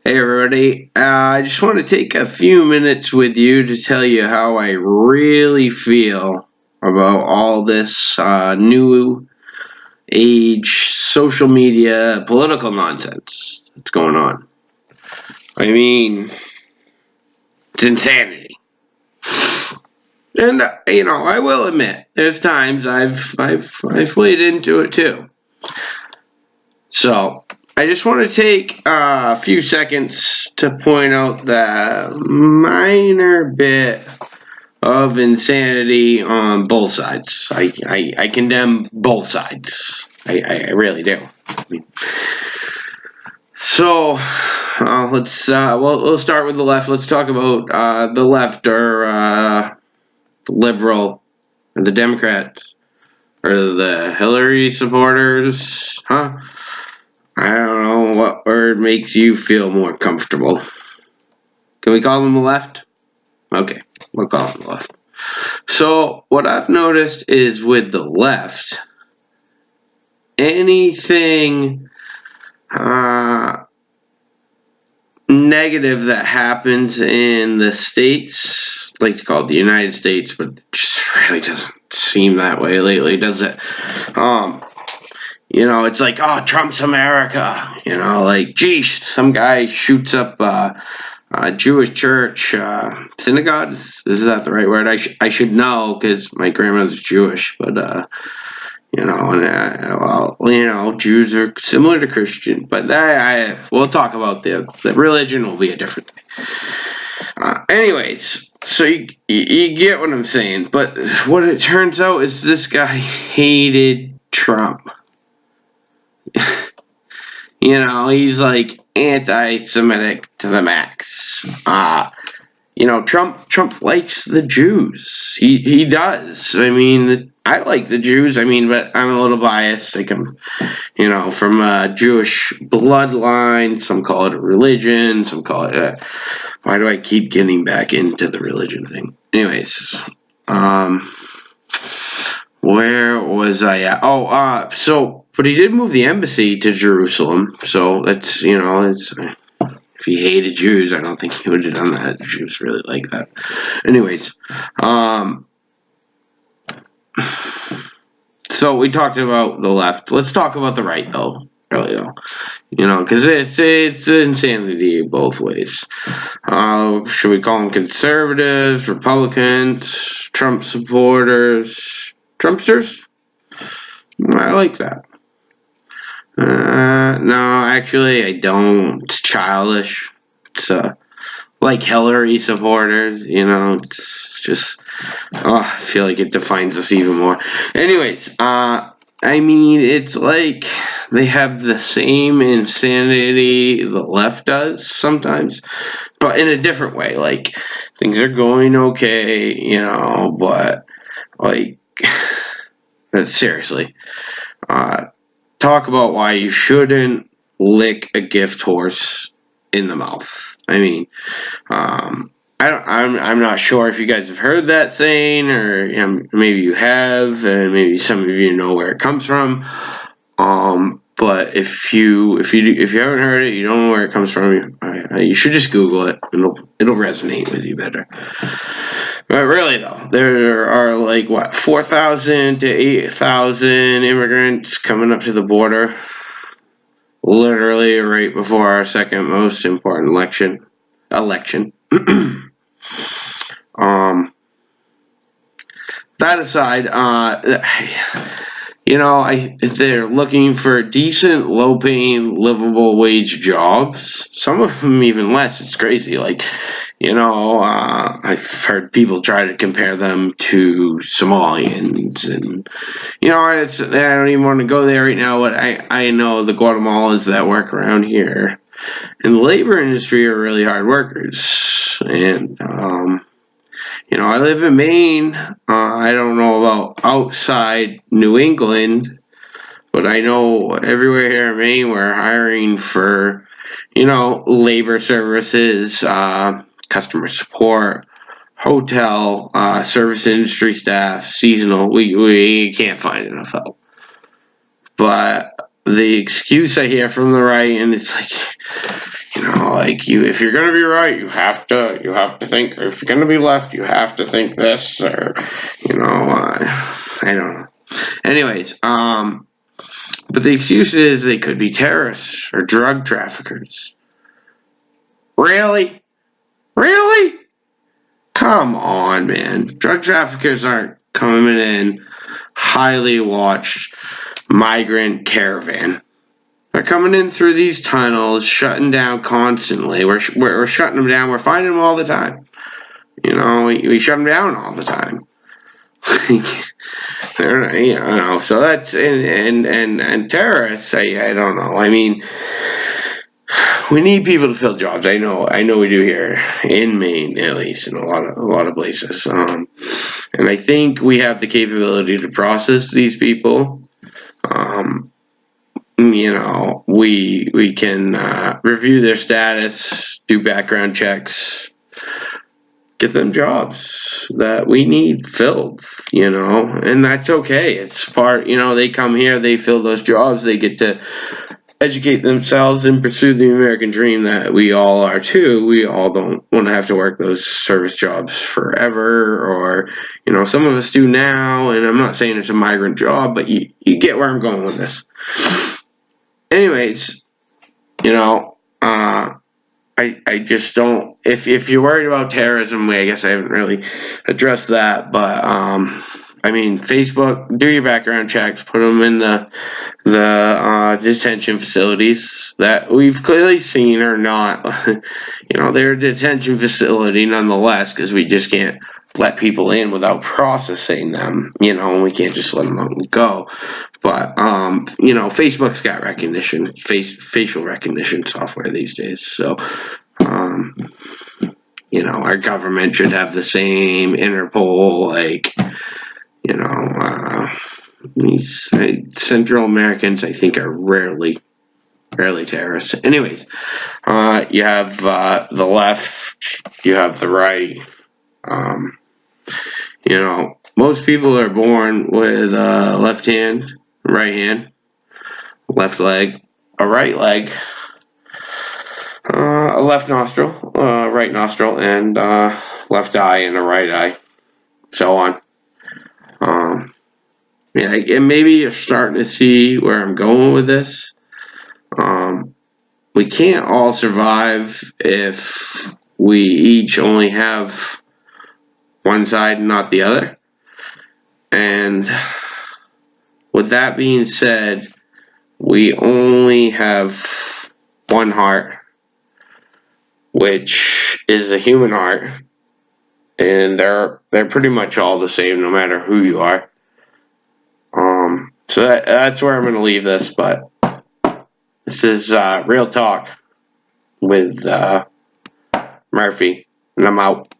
Hey everybody, I just want to take a few minutes with you to tell you how I really feel about all this new age social media political nonsense that's going on. I mean, it's insanity. And I will admit, there's times I've played into it too. So, I just want to take a few seconds to point out that minor bit of insanity on both sides. I condemn both sides. I really do. So we'll start with the left. Let's talk about the left or the liberal or the Democrats or the Hillary supporters, huh? I don't know what word makes you feel more comfortable. Can we call them the left? Okay, we'll call them the left. So, what I've noticed is with the left, anything negative that happens in the States, I like to call it the United States, but it just really doesn't seem that way lately, does it? It's like, oh, Trump's America. Like, geez, some guy shoots up a Jewish church, synagogue. Is that the right word? I should know because my grandmother's Jewish, but Jews are similar to Christian, but we'll talk about the religion will be a different thing. Anyways, so you get what I'm saying, but what it turns out is this guy hated Trump. He's like anti-Semitic to the max. Trump likes the Jews. He does. I mean, I like the Jews. But I'm a little biased. Like I'm, from a Jewish bloodline. Some call it a religion. Some call it. Why do I keep getting back into the religion thing? Anyways, where was I at? But he did move the embassy to Jerusalem. So that's if he hated Jews, I don't think he would have done that. Jews really like that. Anyways, so we talked about the left. Let's talk about the right, though. Really, though. Because it's insanity both ways. Should we call them conservatives, Republicans, Trump supporters, Trumpsters? I like that. No, actually, I don't. It's childish. It's like Hillary supporters. It's just. I feel like it defines us even more. Anyways, it's like they have the same insanity the left does sometimes, but in a different way. Like things are going okay, but like seriously. Talk about why you shouldn't lick a gift horse in the mouth. I'm not sure if you guys have heard that saying, or maybe you have, and maybe some of you know where it comes from. But if you haven't heard it, you don't know where it comes from. You should just Google it. It'll resonate with you better. But really, though, there are 4,000 to 8,000 immigrants coming up to the border, literally right before our second most important election. That aside, they're looking for decent, low-paying, livable wage jobs. Some of them even less. It's crazy. I've heard people try to compare them to Somalians, and I don't even want to go there right now. But I know the Guatemalans that work around here in the labor industry are really hard workers, and I live in Maine. I don't know about outside New England, but I know everywhere here in Maine we're hiring for, labor services, customer support, hotel, service industry staff, seasonal. We can't find enough help. But the excuse I hear from the right, and it's like, You know, like if you're gonna be right, you have to think. If you're gonna be left, you have to think this, or you know, I don't know. Anyways, but the excuse is they could be terrorists or drug traffickers. Really? Really? Come on, man. Drug traffickers aren't coming in highly watched migrant caravan. They're coming in through these tunnels, shutting down constantly. We're shutting them down. We're finding them all the time. You know, we shut them down all the time. You know, so that's and terrorists. I don't know. I mean, we need people to fill jobs. I know we do here in Maine, at least in a lot of places. And I think we have the capability to process these people. You know, we can review their status, do background checks, get them jobs that we need filled, you know, and that's okay. It's part, you know, they come here, they fill those jobs, they get to educate themselves and pursue the American dream that we all are too. We all don't want to have to work those service jobs forever, or, you know, some of us do now, and I'm not saying it's a migrant job, but you get where I'm going with this. Anyways, you know, I just don't. If you're worried about terrorism, I guess I haven't really addressed that. But I mean, Facebook, do your background checks, put them in the detention facilities that we've clearly seen are not. You know, they're a detention facility nonetheless, because we just can't let people in without processing them. You know, and we can't just let them out and go. But you know, Facebook's got recognition, facial recognition software these days. So, you know, our government should have the same. Interpol, like, you know, these Central Americans, I think, are rarely terrorists. Anyways, you have the left, you have the right. You know, most people are born with a left hand, right hand, left leg, a right leg, a left nostril, right nostril, and left eye and a right eye, so on. Yeah, and maybe you're starting to see where I'm going with this. We can't all survive if we each only have one side and not the other. And with that being said, we only have one heart, which is the human heart, and they're pretty much all the same no matter who you are. So that's where I'm going to leave this, but this is Real Talk with Murphy, and I'm out.